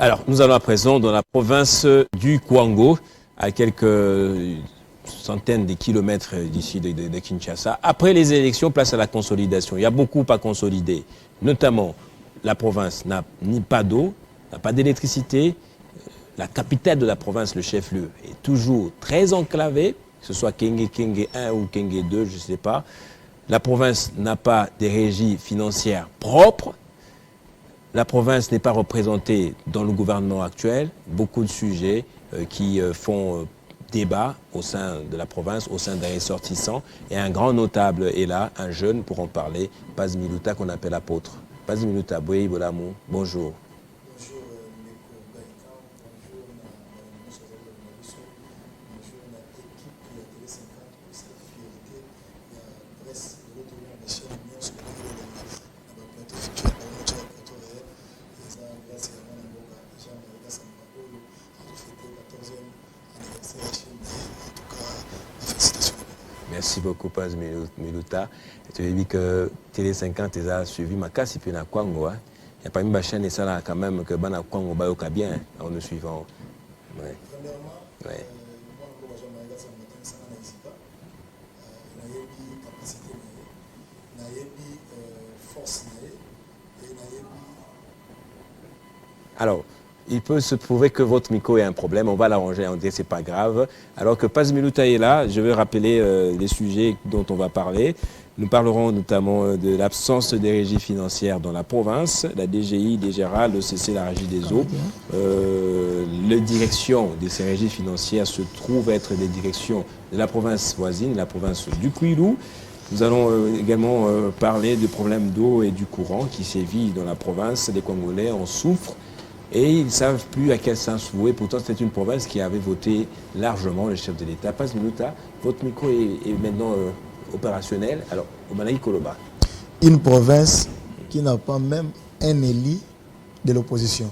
Alors, nous allons à présent dans la province du Kwango, à quelques centaines de kilomètres d'ici de Kinshasa. Après les élections, place à la consolidation. Il y a beaucoup à consolider. Notamment, la province n'a pas d'eau, n'a pas d'électricité. La capitale de la province, le chef-lieu, est toujours très enclavée, que ce soit Kenge 1 ou Kenge 2, je ne sais pas. La province n'a pas de régie financière propre. La province n'est pas représentée dans le gouvernement actuel. Beaucoup de sujets qui font débat au sein de la province, au sein des ressortissants. Et un grand notable est là, un jeune, pour en parler, Paz Miluta, qu'on appelle apôtre. Paz Miluta, Boye Bolamou, bonjour. Bonjour, Meko Gaïka. Bonjour, bonjour, l'équipe de la Télé 50 pour cette fierté. Il y a presse de l'autre nation, bien sûr, la plateau futur, la plateau réel. Et ça, grâce à mon avocat, Jean-Marie Gassamba, qui fêtait le 14e anniversaire de Chine. En tout cas, félicitations. Merci beaucoup, Paz Miluta. Tu as dit que Télé 50 a suivi ma casse et puis na Kwango. Il n'y a pas une chaîne et ça là quand même que Bana Kwango Bayoka bien en nous suivant. Ouais. Premièrement, Ouais. moi, Jean-Marie Gassamba, ça n'a pas. Il y a une capacité, il y a une force, et il y a une... Alors, il peut se trouver que votre micro est un problème. On va l'arranger, on dit c'est pas grave. Alors que Paz Miluta est là, je vais rappeler les sujets dont on va parler. Nous parlerons notamment de l'absence des régies financières dans la province, la DGI, DGRA, le CC, la régie des eaux. Les directions de ces régies financières se trouvent être des directions de la province voisine, la province du Kwilu. Nous allons également parler du problème d'eau et du courant qui sévit dans la province. Les Congolais en souffrent et ils ne savent plus à quel sens vouer. Pourtant, c'est une province qui avait voté largement le chef de l'État. Paz Miluta, votre micro est maintenant opérationnel. Alors, Omanaï Koloba. Une province qui n'a pas même un élu de l'opposition.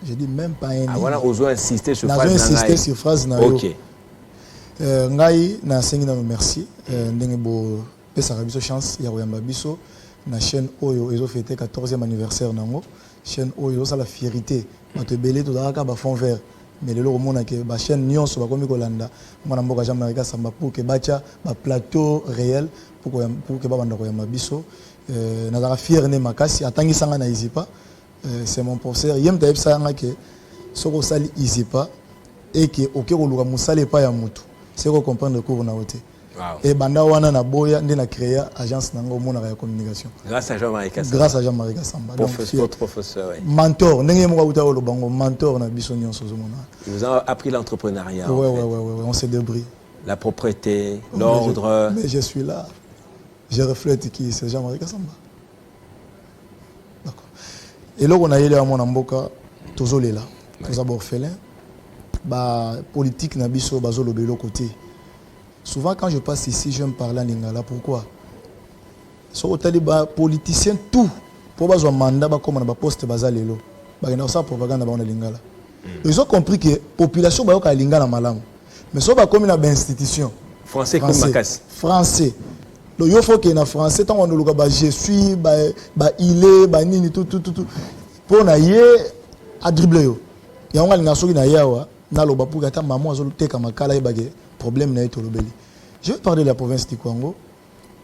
Je dis même pas un élu. Ah voilà, on a insisté sur phrase. On a insisté sur phrase. Ok. Ngai na sengi na merci. Ndenge bo pesa biso chance ya koyamba biso na chaîne Oyo ezo fêté 14e anniversaire nango. Chaîne Oyo ça la fierté. Bato belé to daka ba fond vert. Mais le logo mona ke ba chaîne nyonso ba komi kolanda. Mwana mboka Jean-Marie Gassamba pour que bacha ba plateau réel pour que ba banda koyamba biso. Na daka fier ne makasi atangi sanga na Izipa. C'est mon professeur yem taïb sa nga ke soko sali Izipa et que oké koluka musale pa ya mutu. C'est qu'on comprend le cours na oté. Et banda wana na boya ndi na créer agence nango mona ya communication. Grâce à Jean-Marie Gassamba. Grâce à Jean-Marie Gassamba. Votre professeur, oui. Mentor, ndenge mo uta lo bango mentor na biso nyonso zo mona. Il vous a appris l'entrepreneuriat. Ouais, on s'est débrouillé. La propreté, l'ordre. Mais je suis là. Je reflète qui c'est Jean-Marie Gassamba. D'accord. Et là on a yele à mon mboka tozolela. Tous d'abord orphelin. Bah politique na biso bazo lobelo côté. Souvent quand je passe ici, je me parle en lingala. Pourquoi? So au taliba politicien tout pour bazo mandat ba comme na poste bazalelo. Ba na ça propagande ba on lingala. Ils ont compris que population ba yo ka lingala malamu. Mais so ba comme na ba institution français comme Makas. Français. Le yo faut que na français tant on le ba je suis ba il est ba nini tout pour na yé a dribbler yo. Ya on nga soki na yawa na loba pour gata maman azolo teka makala ebage problème na eto lobeli. Je vais parler de la province du Congo.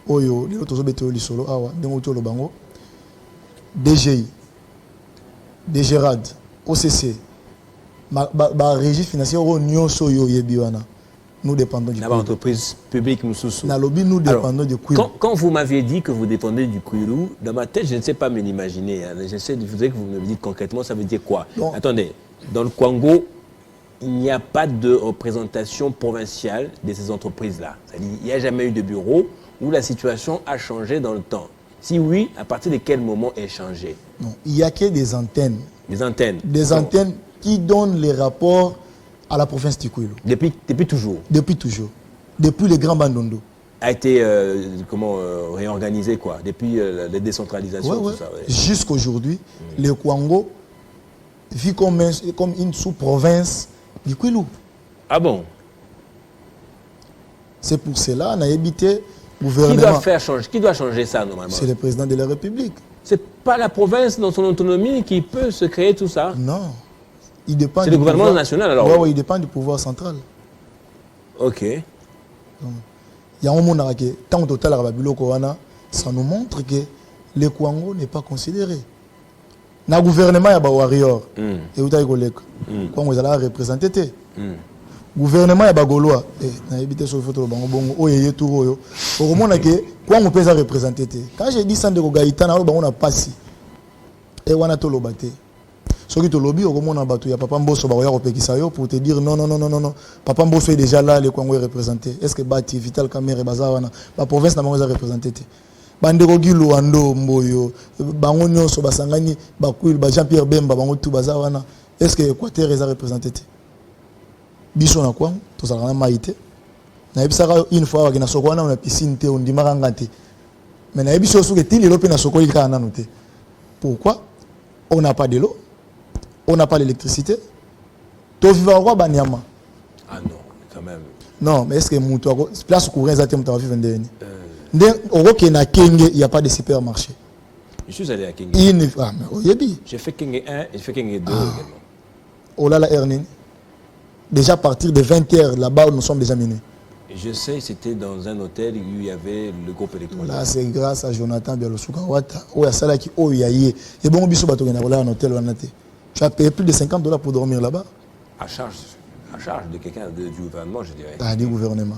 Oyo les autres obeto lisolo awa ndenge oto lobango. DGI, DGRAD, OCC, ba régie financière au nyonso yo yebiwana. Nous dépendons du entreprise publique Moussoussou. Na lobby nous dépendons du Kwilu. Quand vous m'aviez dit que vous dépendez du Kwilu, dans ma tête je ne sais pas me l'imaginer. J'essaie de vous dire que vous me dites concrètement ça veut dire quoi. Bon. Attendez, dans le Congo, il n'y a pas de représentation provinciale de ces entreprises-là. Il n'y a jamais eu de bureau où la situation a changé dans le temps. Si oui, à partir de quel moment est changé? Non, il n'y a que des antennes. Des antennes. Des antennes qui donnent les rapports à la province du Kwilu. Depuis toujours. Depuis toujours. Depuis les grands bandondo. A été réorganisé quoi? Depuis la décentralisation, tout ça. Ouais. Jusqu'aujourd'hui, le Kwango vit comme une sous-province du Kwilu. Ah bon? C'est pour cela qu'on a habité le gouvernement. Qui doit changer ça normalement? C'est le président de la République. pas la province dans son autonomie qui peut se créer tout ça? Non. Il dépend. C'est le gouvernement national alors? Oui, il dépend du pouvoir central. Ok. Il y a un monde qui, tant total ça nous montre que le Kwango n'est pas considéré. Dans le gouvernement, il y a des warriors. Et vous avez des Kwango, ils sont représentés. Le gouvernement, il y a des Gaulois. Quand j'ai dit ça, on a passé. Et on a tout le bâti. Ce qui est lobby, il y a Papa Mbosso pour te dire non. Papa Mbosso est déjà là, le Kwango est représenté. Est-ce que Bati, Vital Kamerhe, la province n'a pas représenté? Bandeko Luando Mboyo, Bango Nyonso, Basangani, Bakoul, Jean-Pierre Bemba, Bango tout Bazawana. Est-ce que l'Équateur est représenté? Biso na quoi? Tout ça, on a maïté. Une fois, on a Sokwana, on a piscine, on dit Marangate. Mais on a biso que Tili Lopé na Sokoli Kana noté. Pourquoi? On n'a pas de l'eau, on n'a pas d'électricité. Tu vivre à Banyama. Ah non, quand même. Non, mais est-ce que Moutou, place au courant, tu as vivre il n'y a pas de supermarché. Je suis allé à Kenge. J'ai fait Kenge 1 et j'ai fait Kenge 2 également. Oh là là, Ernine. Déjà à partir de 20h, là-bas, nous sommes déjà minuit. Je sais, c'était dans un hôtel où il y avait le groupe électronique. Là, c'est grâce à Jonathan Bialosuka Wata. Oh, il y a ça qui oh, il y a et bon, biso bato gena là un hôtel tu as payé plus de $50 pour dormir là-bas. À charge de quelqu'un du gouvernement, je dirais. Ah, du gouvernement.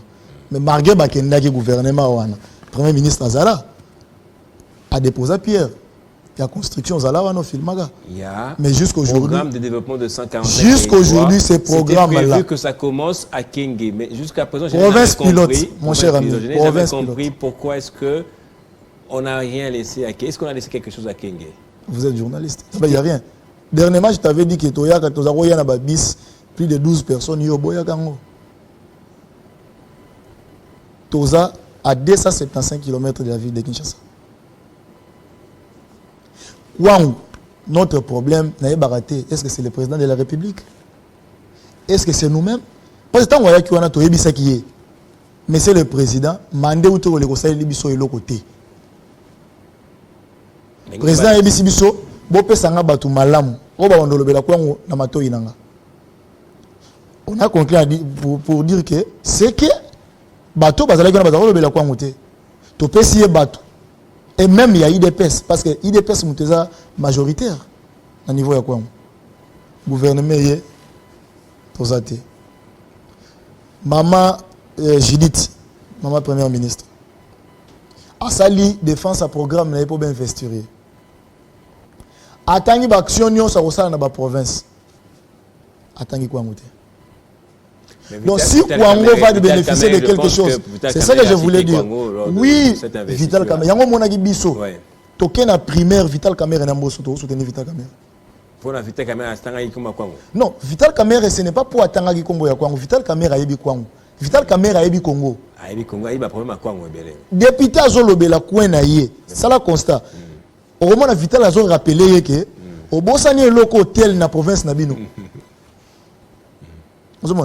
Mais malgré Bakenda qui gouvernement wana. Premier ministre Azala a déposé Pierre. Il y a construction Azala wana filmaga. Il y a mais jusqu'aujourd'hui programme de développement de 145. Jusqu'aujourd'hui, ces programmes là. C'était prévu que ça commence à Kenge, mais jusqu'à présent, j'ai province pilote, mon cher ami. Je n'ai jamais compris pourquoi est-ce que on n'a rien laissé à Kenge. Est-ce qu'on a laissé quelque chose à Kenge? Vous êtes journaliste. Il n'y a rien. Dernièrement, je t'avais dit que Toya, quand tu as bis, plus de 12 personnes, il y a Boya Kango. Toza à 275 km de la ville de Kinshasa. Wow, notre problème, est-ce que c'est le président de la République? Est-ce que c'est nous-mêmes? Parce que tant qu'on a qui mais c'est le président, mandé ou tout le conseil libiso et l'autre côté. Président Ebisi Biso, Bopé Sanga Batu Malam, Oba Wandolobela Kwango, Namato Inanga. On a conclu pour dire que c'est que bateau bazala gana bazalo bela kwa ngote to pesier bateau et même il y a IDPS parce que IDPS muteza majoritaire à niveau ya kwa gouvernement yé tozate maman Judith maman première ministre asali défense à programme na pour bien investir atangi ba action nyo sa kosala na ba province atangi kwa ngote. Donc si Kwango va bénéficier de quelque chose, c'est ça que je voulais dire. Oui, Vital Kamerhe. Yango monaki biso. Token na primaire Vital Kamerhe na mboso to soutenir Vital Kamerhe. Pour la Vital Kamerhe astanga ikoma Kwango. Non, Vital Kamerhe ce n'est pas pour atanga ki Congo ya Kwango. Vital Kamerhe ayebi Kwango. Vital Kamerhe ayebi Congo. Ayebi Congo, ayebi problème Kwango ebele. Député azolobela kwena ye. Ça la constat. Au moment na Vital azo rappeler que obosani eloko hôtel na province na bino.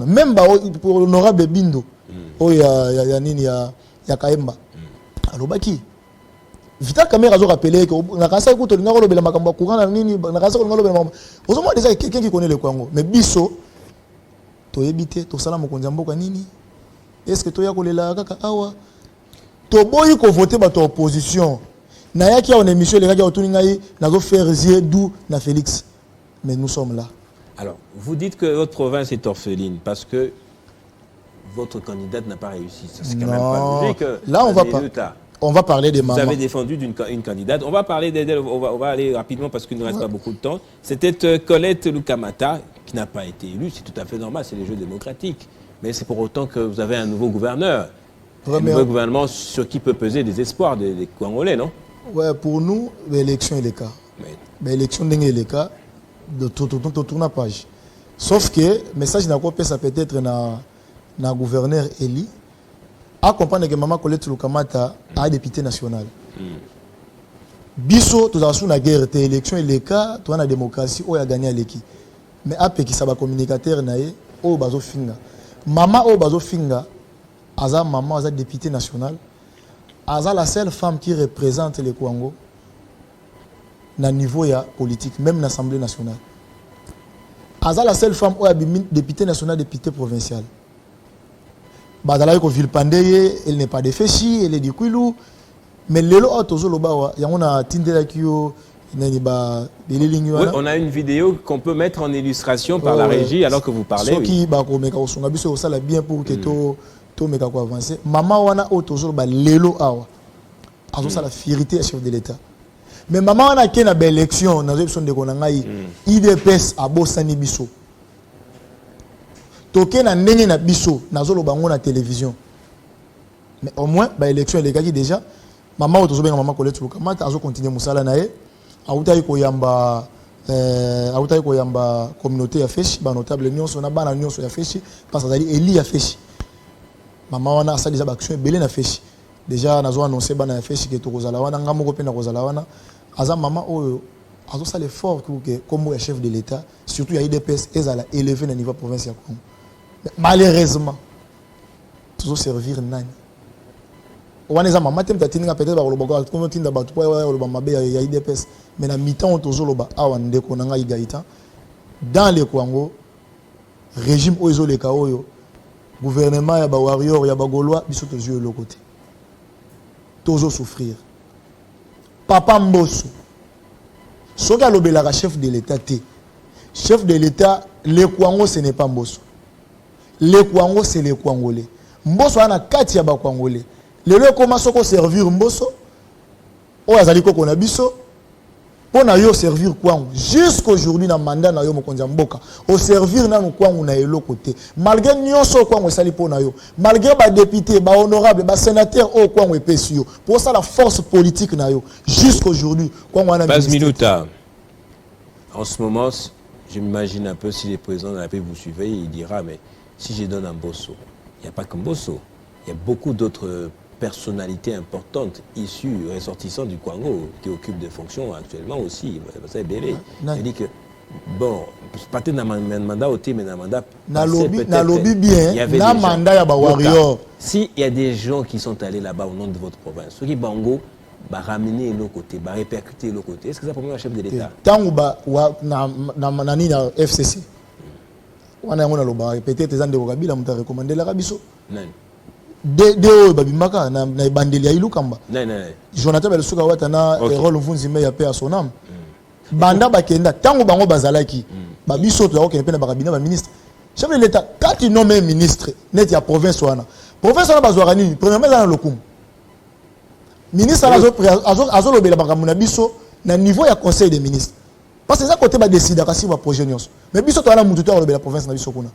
Même pour honorable Bindo, il y a Kaemba. Alors, Baki. Vital Kamerhe a rappelé que déjà quelqu'un qui connaît le Congo. Mais Bisso, tu es habité, tu es salam au Nini. Est-ce que tu es là? Tu as voté pour ton opposition. Naya qui a une émission, les gars qui ont fait d'où na Félix. Mais nous sommes là. Alors, vous dites que votre province est orpheline parce que votre candidate n'a pas réussi. C'est quand même pas logique. Là, on va parler des mamans. Vous avez défendu une candidate. On va parler d'elle, on va aller rapidement parce qu'il ne reste pas beaucoup de temps. C'était Colette Lukamata qui n'a pas été élue. C'est tout à fait normal, c'est les jeux démocratiques. Mais c'est pour autant que vous avez un nouveau gouverneur. Un nouveau gouvernement sur qui peut peser des espoirs des Congolais, non? Ouais, pour nous, l'élection est le cas. L'élection est le cas. De tourner la page. Sauf que le message n'a pas ça peut-être na gouverneur Eli à comprendre que maman Colette Lukamata a député national. Biso tout à la guerre élection et les cas toi la démocratie où a gagné l'équipe. Mais après qui ça va communicateur naé au bazo finga. Maman au bazo finga aza maman aza député national. Aza la seule femme qui représente le Congo na niveau ya politique, même dans l'Assemblée nationale. Aza la seule femme qui a députée nationale, députée provinciale. Badala ko Vilpandeye, elle n'est pas de Féchi, elle est du Kwilu. Mais lelo autozo lobawa, ya on a tindela kyo nani ba delilingi wana. On a une vidéo qu'on peut mettre en illustration par la régie alors que vous parlez. Ce qui ba ko meka osonga biso ça la bien pour que to meka ko avancer. Maman wana autozo ba lelo awa. Azo ça la fierté à chef de l'État. Mais maman wana ke na ba élection na option de konangai IDPS abosani biso. Toke na ndenge na biso nazolo bango na télévision. Mais au moins ba élection les gars qui déjà maman otozobenga maman Colette Lukamata azo continuer musala nae autayi koyamba communauté ya Feshi ba notable nyonso na bana nyonso ya Feshi parce que ali Eli ya Feshi maman wana asa déjà ba action belé na Feshi déjà nazo annoncer bana ya Feshi ke tokozala wana ngamoko pe na kozala wana aza maman oyo azo ça l'effort que comme le chef de l'État surtout ya IDPS ezala élevé na niveau provincial Congo. Malheureusement toujours servir nani waneza mama tem tatinga peut-être ba loboka comme tinda ba tupa ya loba mabe ya IDPS mais na mi-temps on toujours loba awa ndeko nanga igaita dans le Congo régime oyo le kaoyo gouvernement ya ba warrior ya ba gaulois biso toujours le côté toujours souffrir papa Mbosso soka lobela chef de l'État chef de l'État le Congo ce n'est pas Mbosso le Congo c'est les Congolais Mbosso ana kati ya ba Congolais le lieu commence à servir Mbosso o azali ko na biso pour na yo servir quoi jusqu'aujourd'hui na mandat na yo mokonzi mboka au servir na quoi na elo côté malgré nyonso quoi on sali pour na yo malgré ba député ba honorable ba sénateur au quoi on epesi yo pour ça la force politique na yo jusqu'aujourd'hui quoi on a base minuta en ce moment je m'imagine un peu si les présidents de la République vous suivez il dira mais si je donne un Mbosso il n'y a pas que Mbosso il y a beaucoup d'autres personnalités importantes issues, ressortissantes du Congo, qui occupent des fonctions actuellement aussi. C'est belé. C'est-à-dire que, bon, peut-être dans un mandat ôté, mais dans un mandat. Na lobby bien, il y avait na mandat ya ba warrior. Si il y a des gens qui sont allés là-bas au nom de votre province, ceux qui Bango, va ramener l'autre côté, va répercuter l'autre côté, est-ce que ça permet un chef de l'État? Tant ou ba na FCC. On a loba peut-être les gens de Kabila m'ont recommandé la Rabiso. De babimaka na bandeli ya ilukamba Jonathan Belsuka watana rôle vunzime ya paix à son âme banda bakenda tango bango bazalaki babiso to ya okene na bakabina ba ministre chef de l'État quand il nomme un ministre net ya province wana bazwaka nini premièrement dans le lokum ministre azo lobela bakamuna biso na niveau ya conseil des ministres parce que ça côté ba décider kasi ba projet nyonso mais biso to wana mutu to lobela province na biso kuna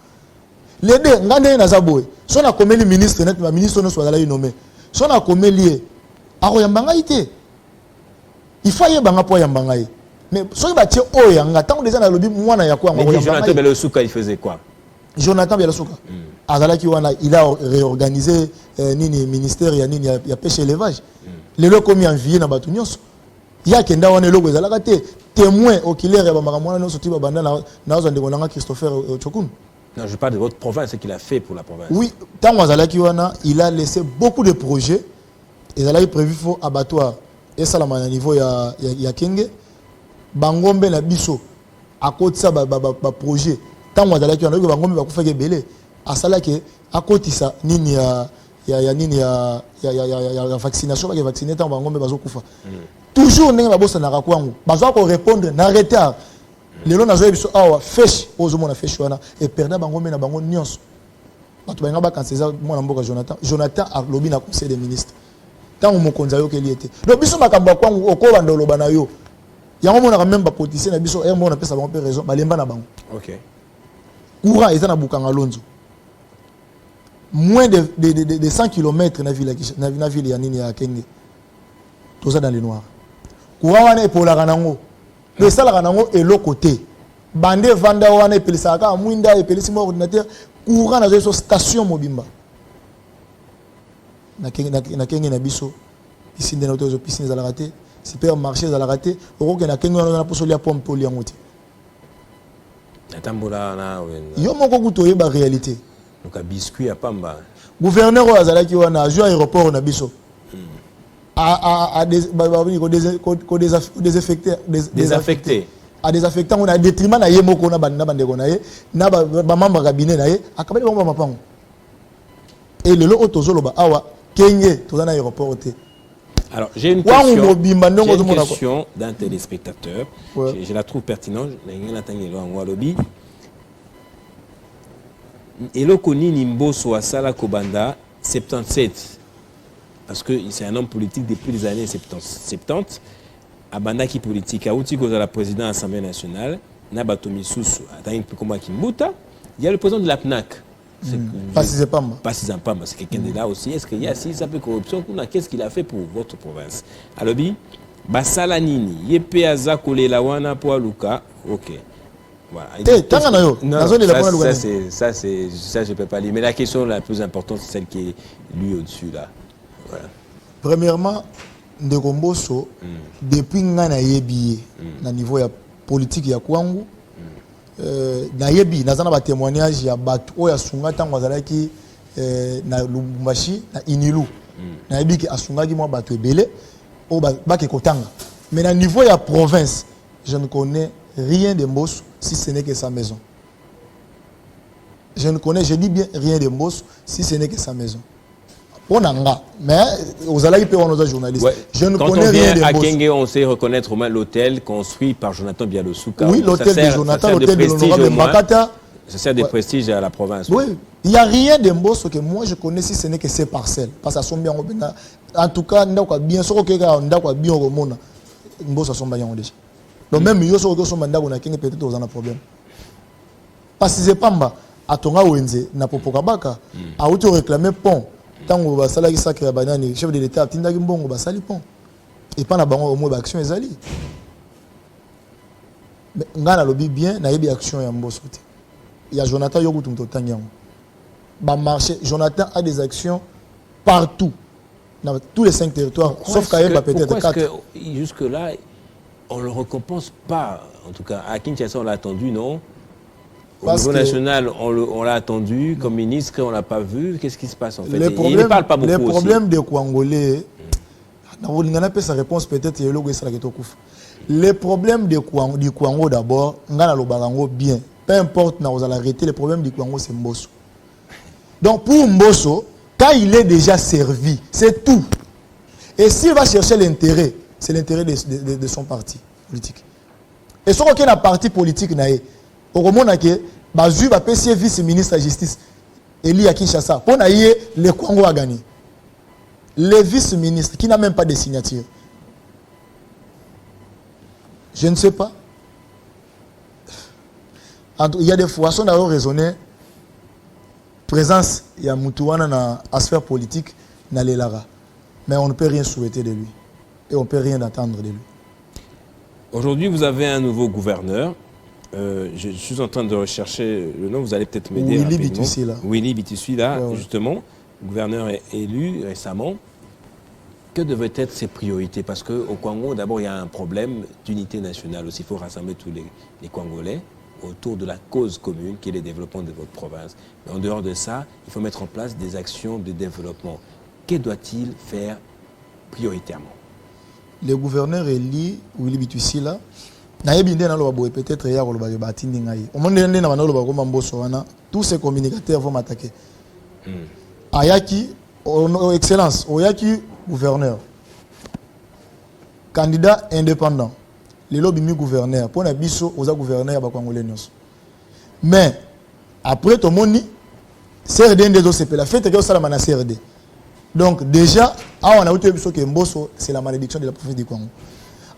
les deux, ngande na zaboy. Si on a comme le ministre, net, le ministre ne soit là nommé. Si on a comme lié, aro yambanga ite. Il faut y banga po yambanga ite. Mais si on bâtit o yanga, tant que déjà dans le lobby, moi na yakwa. Mais Jonathan Belsuka, il faisait quoi? Jonathan Belsuka. Azala qui il a réorganisé nini ministère, il y a pêche et élevage. Les locaux commis en vie na batunios. Il y a kenda wane logo ezala kate témoin oculaire ya bamaka mwana no soti ba banda na ozande konanga Christopher Chokun. Non, je parle de votre province, ce qu'il a fait pour la province. Oui, il a laissé beaucoup de projets. Il a prévu un abattoir. Et ça, à niveau de Kenge. Bangombe na biso. À côté de ça, projet. Tant que Bangombe va faire des belés. À ça, à côté de ça, il y a vaccination. Il y a vacciné tant Bangombe va kufa. Toujours, il y a des répondre en retard. Les gens qui sont là, fèche, et perdent bango na bango nyonso. Batu ba ngaba quand César mwana mboka Jonathan a lobby na conseil des ministres. Tant mo konza yo keli était. Donc biso makambo kwa okoba ndolo bana yo. Yango mona quand même ba politicien na biso et mona pesa bango pe raison ba lemba na bango. OK. Courant eza na bukanga lonzo. Moins de 100 km na ville ya nini ya Kenge. Toza dans les noirs. Courant wana epola kanango. Le salaire est l'autre côté. Bande vanda wana epelisaka mwinda epelisi ordinateur courant na zo station mobimba. Na kenge na biso piscine de notre piscine za la raté, supermarché za la raté, oko na kenge na posolia pomme poli yangote. Atambola na yo moko kutoye ba réalité. Donc a biscuit à pamba. Gouverneur azalaki wana azwa aéroport na biso. à désaffecter. À désaffecter, on a détriment na yemoko na bandeko na ye, na ba membre cabinet na ye, akabeli ba mapango. Et le lot tozoloba awa kenge tozana aéroport te. Alors, j'ai une question d'un téléspectateur. Ouais. Je la trouve pertinente. Eloko nini Mbosso Asala Kobanda 77. Parce que c'est un homme politique depuis les années 70. Abanda qui politique. Aouti Goza la présidente de l'Assemblée nationale. Nabatomi Soussou. Il y a le président de la PNAC. Pas si c'est pas c'est quelqu'un de là aussi. Est-ce qu'il y a si ça peut corruption? Qu'est-ce qu'il a fait pour votre province? Alobi, Basala Nini, Yepe Azakole Lawana Poaluka, ok. Voilà. Ça, je ne peux pas lire. Mais la question la plus importante, c'est celle qui est lue au-dessus là. Voilà. Premièrement, Ndeko Mbosso, depuis Ngana Yebi, na niveau politique ya Kwangu, na yebi nazana ba témoignage ya bato oya sunga tango azalaki na Lubumbashi na Inilu na yebi ki asungaki moi bato ebele o ba ke kotanga. Mais na niveau ya province, je ne connais rien de Mbosso si ce n'est que sa maison. Je dis bien rien de Mbosso si ce n'est que sa maison. Mais aux alliés peut nos journalistes. Ouais. Je ne Quand connais rien de Mbosso. À Kenge, on sait reconnaître au moins l'hôtel construit par Jonathan Bialosouka. Oui, l'hôtel de Jonathan, l'hôtel de l'honorable Makata. Ça sert de prestige à la province. Oui, il n'y a rien de Mbosso que moi je connais si ce n'est que ces parcelles. Parce qu'elles sont bien. En tout cas, bien sûr que bien Romona. Mbosso sont bien déjà. Donc même yo so que son mandat on a peut-être aux un problème. Parce que c'est pas à Tonga Wenze na Popokabaka a auto réclamer pont. Tant que va salaki sacré banani chef de l'état tindaki mbongo ba sali pont et pas na bango au moins action ezali mais ngana lobi bien na yebi action ya Mbosso te il y a Jonathan yokutu mtotangi ba marché Jonathan a des actions partout dans tous les 5 territoires sauf Kayemba peut-être 4. Jusque là on le récompense pas en tout cas à Kinshasa on l'a attendu non? Au niveau national, on l'a attendu, comme ministre, on ne l'a pas vu. Qu'est-ce qui se passe en fait? Il ne parle pas beaucoup. Les problèmes des Congolais, on a sa réponse peut-être, les problèmes du Congo d'abord, on a bien. Peu importe, on a arrêté, les problèmes du Congo, c'est Mbosso. Donc pour Mbosso, quand il est déjà servi, c'est tout. Et s'il va chercher l'intérêt, c'est l'intérêt de son parti politique. Et ce qu'il y a un parti politique, au moment où Bazu va passer vice-ministre de la justice, Eli à Kinshasa, pour le Congo a gagné. Le vice-ministre qui n'a même pas de signature. Je ne sais pas. Il y a des façons d'avoir raisonné. Présence, il y a Moutouana dans la sphère politique, dans les Lara. Mais on ne peut rien souhaiter de lui. Et on ne peut rien attendre de lui. Aujourd'hui, vous avez un nouveau gouverneur. Je suis en train de rechercher le nom, vous allez peut-être m'aider. Willy Bitussi, Willy Bitussi, justement, gouvernement est élu récemment. Que devraient être ses priorités? Parce qu'au Congo, d'abord, il y a un problème d'unité nationale aussi. Il faut rassembler tous les Congolais autour de la cause commune qui est le développement de votre province. Mais en dehors de ça, il faut mettre en place des actions de développement. Que doit-il faire prioritairement? Le gouverneur élu, Willy Bitussi, là, peut-être hier au moment tous ces communicateurs vont m'attaquer. Ayaki, excellence, Oyaki, gouverneur, candidat indépendant, les lobby gouverneur, pour les biso aux gouverneurs congolais. Mais après tout le monde, CRD c'est la fête que ça la CRD. Donc déjà, on a vu que Mbosso c'est la malédiction de la province du Congo.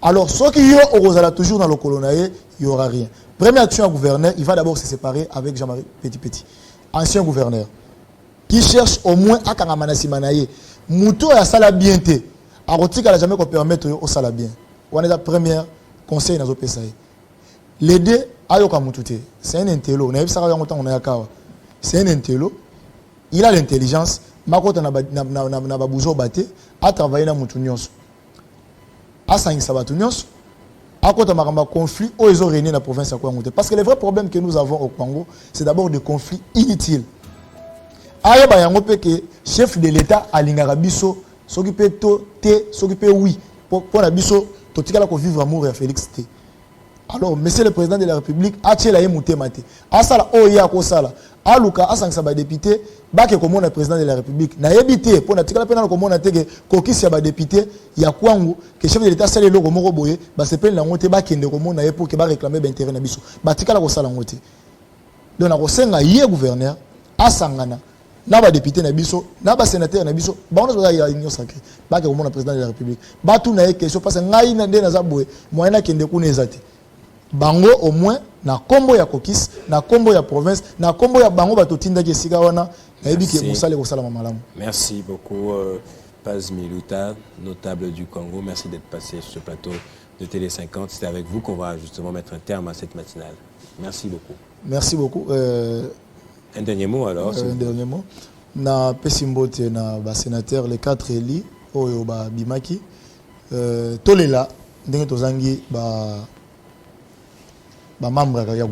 Alors, ceux qui sont toujours dans le colonel, il n'y aura rien. Première action à gouverneur, il va d'abord se séparer avec Jean-Marie Petit, ancien gouverneur, qui cherche au moins à Kangamanasi Manaye. Mouto et à Salabienté. À Rotika, elle n'a jamais permettre au Salabien. On est la première conseil dans le PSAE. L'aider à Yoka Moutouté. C'est un intello. C'est un intello. Il a l'intelligence. Makota n'a pas besoin de battre. À travailler dans Moutounyos. À Saint-Sabatounios, à côté de un conflit, où ils ont régné dans la province de Kwango. Parce que les vrais problèmes que nous avons au Congo, c'est d'abord des conflits inutiles. Aïe, que chef de l'État à l'Ingarabiso, s'occuper T, s'occuper oui. Pour la biso, tout le monde vivre amour et Félix T. Alors, monsieur le président de la République, a tché la yemouté maté. A sala oya ko sala. A luka a sangsa ba député, ba ke komo na président de la République. Na yebité pour na tikala pena komo na teke kokisi ba député ya kwangu que chef de l'état sala loko moko boye, ba se pena ngote ba kende komo na ye pour que ba réclamer ba intérêt na biso. Ba tikala ko sala ngote. Donc na ko senga ye gouverneur a sangana na ba député na biso, na ba sénateur na biso, ba on a ya union sacrée. Ba ke komo na président de la République. Ba tout na ye question parce que ngai na ndena za boye, moyena kende ku nezate. Bango au moins na kombo ya kokis na kombo ya province na kombo ya bango batotinda ke sika wana na yebi ke musale ko sala mamalamu. Merci beaucoup Paz Miluta, notable du Congo. Merci d'être passé sur ce plateau de Télé 50. C'est avec vous qu'on va justement mettre un terme à cette matinale. Merci beaucoup. Merci beaucoup. Un dernier mot alors. Un dernier mot. Na pesimbote na ba sénateur les 4 élus oyo ba bimaki tolela ndenge tozangi ba membre ya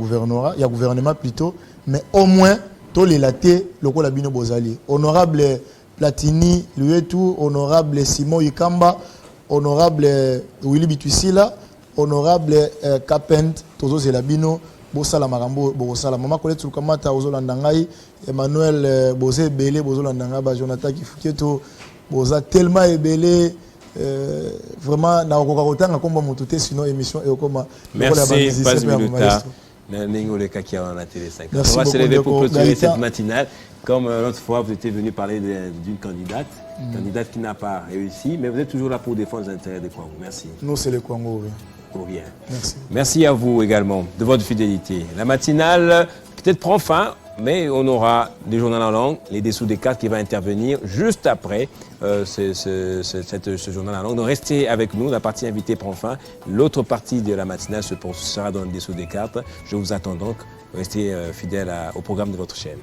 gouvernement plutôt, mais au moins tous les latés locaux la bino bozali. Honorable Platini, Luetu, honorable Simon Ikamba, honorable Willy Bituisila, honorable Kapent, Tozo Zelabino, Bosala Marambo, Bosala Mama Colette Lukamata, Ozolandangai, Emmanuel Bosé Belé, Bozolandanga, Jonathan Kifuketo, Boza tellement ébélé. Vraiment na okokota na komba motuté sinon émission et okoma. Merci Paz Miluta. On va se lever pour clôturer cette matinale. Comme l'autre fois, vous étiez venu parler d'une candidate, candidate qui n'a pas réussi, mais vous êtes toujours là pour défendre les intérêts des Congo. Merci. Nous, c'est le Congo. Oui. Pour rien. Merci. Merci à vous également de votre fidélité. La matinale peut-être prend fin, mais on aura des journaux en langue, les dessous des cartes qui va intervenir juste après ce journal en langue. Donc restez avec nous, la partie invitée prend fin. L'autre partie de la matinale sera dans le dessous des cartes. Je vous attends donc. Restez fidèles au programme de votre chaîne.